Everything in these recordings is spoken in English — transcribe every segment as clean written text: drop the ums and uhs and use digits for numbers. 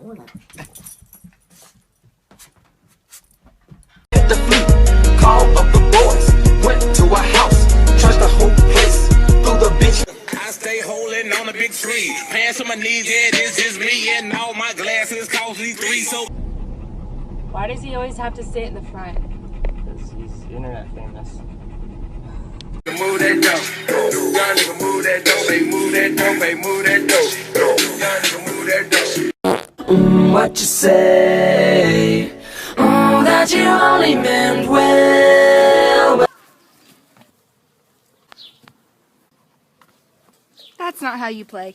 The fleet, call up the boys, went to a house, trust the whole place, through the bitch. I stay holding on a big tree, pants on my knees, yeah, this is me, and all my glasses cost me $3, so. Why does he always have to sit in the front? Because he's internet famous. Move that dope, young nigga move that dope, they move that dope, they move that dope, young nigga move that dope. What you say? That you only meant well. That's not how you play.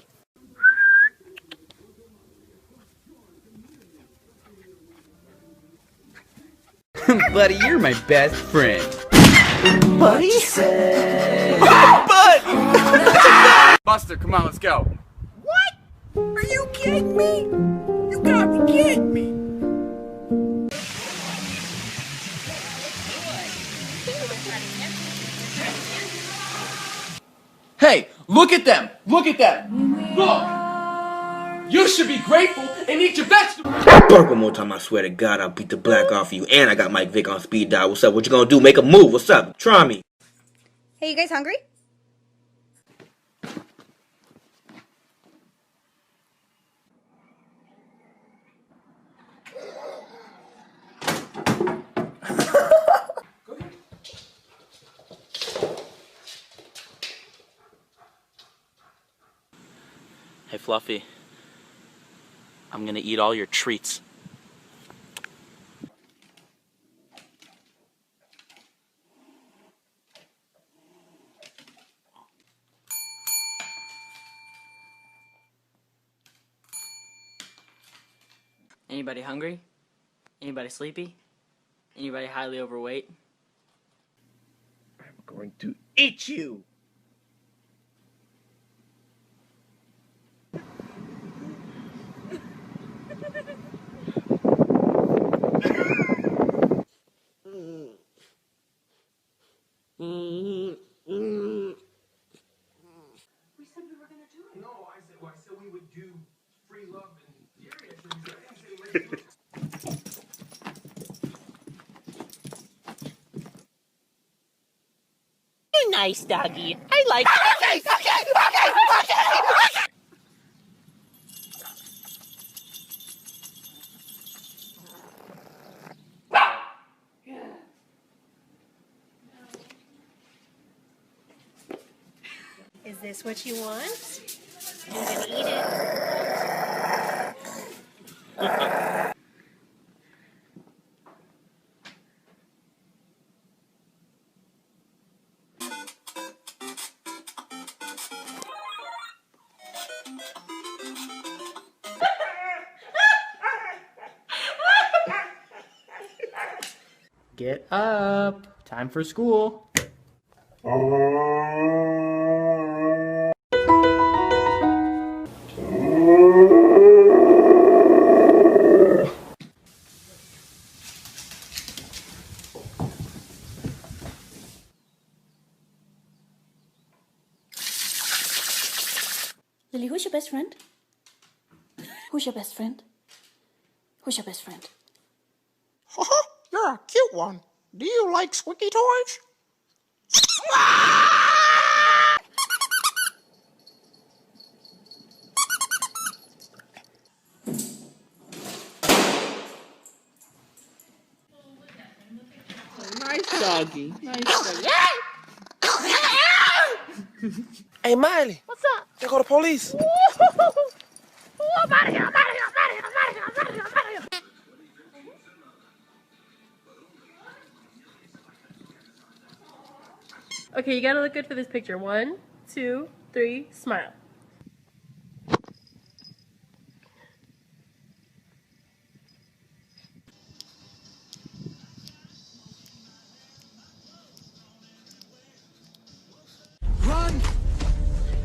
Buddy, you're my best friend. Buddy? Say? Bud! Buster, come on, let's go. What? Are you kidding me? You gotta be kidding me. Hey, look at them! Look at them! Look! You should be grateful and eat your vegetables! Burp one more time, I swear to God, I'll beat the black off you. And I got Mike Vick on speed dial. What's up? What you gonna do? Make a move. What's up? Try me. Hey, you guys hungry? Hey Fluffy, I'm gonna eat all your treats. Anybody hungry? Anybody sleepy? Anybody highly overweight? I'm going to eat you. You're nice, doggy. I like it. Is this what you want? I'm gonna eat it. Get up. Time for school. Lily, who's your best friend? Who's your best friend? Who's your best friend? You're a cute one. Do you like squeaky toys? Nice doggy. Nice doggy. Hey, Miley. What's up? They call the police. I'm out of here. I'm out of here. I'm out of here. I'm out of here. I'm out of here. I'm out of here. Okay, you gotta look good for this picture. 1, 2, 3, smile. Run!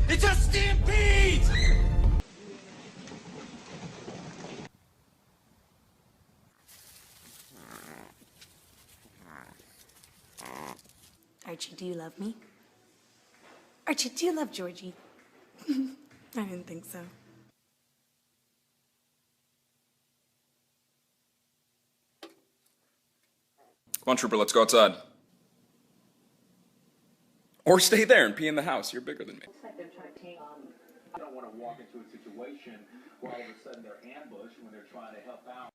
It's a stampede! Archie, do you love me? Archie, do you love Georgie? I didn't think so. Come on, Trooper, let's go outside. Or stay there and pee in the house. You're bigger than me. I don't want to walk into a situation where all of a sudden they're ambushed when they're trying to help out.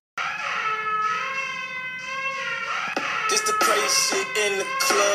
This the crazy shit in the club.